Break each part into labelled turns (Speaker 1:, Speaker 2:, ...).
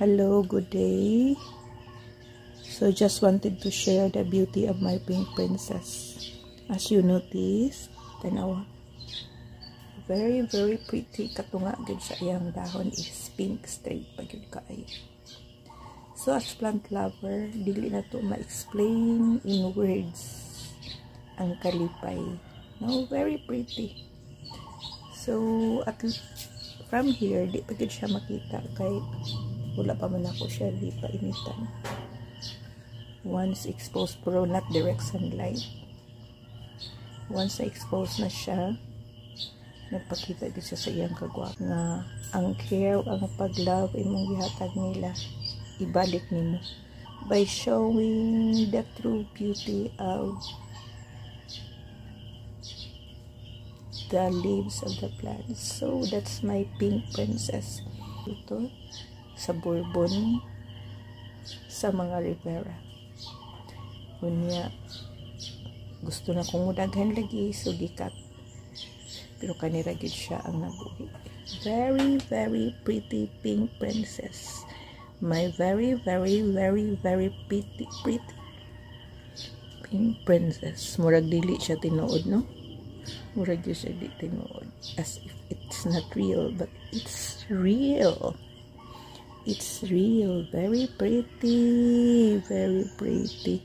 Speaker 1: Hello, good day. So just wanted to share the beauty of my pink princess. As you notice, tanawa, very pretty. Katunga gud sa iyang dahon is pink straight pa gyud kaayo. So as plant lover, dili na to ma-explain in words ang kalipay. No, very pretty. So at from here, di pa gyud siya makita kay wala pa man ako siya di pa initan. Once exposed, pero not direct sunlight. Once na-expose na siya, nagpakita din siya sa iyang kagwap na ang care, ang pag-love imong gihatag nila, ibalik nimo by showing the true beauty of the leaves of the plants. So that's my pink princess. Ito sa Bourbon, sa mga Rivera. Unya, gusto na kong mudaghan lagi, so gikat. Pero kanira gid siya ang nabuhi. Very pretty pink princess. My very pretty pink princess. Murag dili siya tinuod, no? Murag siya di tinuod. As if it's not real, but it's real. It's real. Very pretty. Very pretty.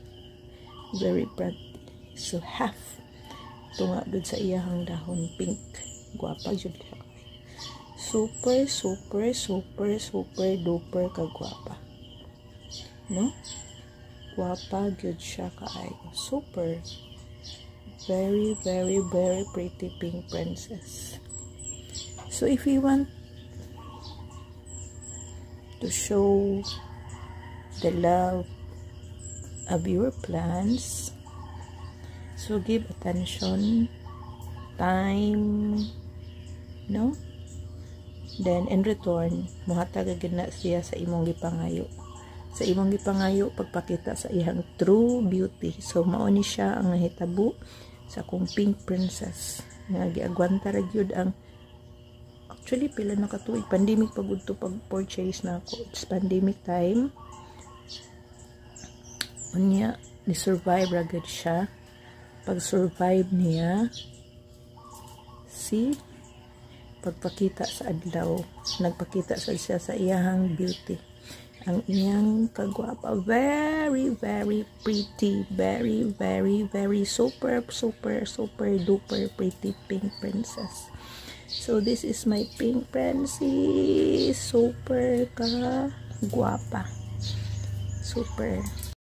Speaker 1: So half tunga gud sa iyahang dahon pink. Guwapa jud siya. Super duper ka guwapa. No? Guwapa gud siya kaayo. Super. Very pretty pink princess. So if you want to show the love of your plants, so give attention, time, no? Then in return, muhatag agad na siya sa imong gipangayo. Sa imong gipangayo, pagpakita sa iyang true beauty. So mao ni siya ang nahitabo sa akong pink princess. Nga giagwanta ra gyud ang actually pila na katuig pandemic pagud to pag-purchase na ako. It's pandemic time. Unya ni survive ra gyud siya. Pag-survive niya, see, pagpakita sa adlaw, nagpakita siya sa iyang beauty. Ang iyang kagwapa, very pretty, very super duper pretty pink princess. So this is my pink princess, super ka guwapa, super.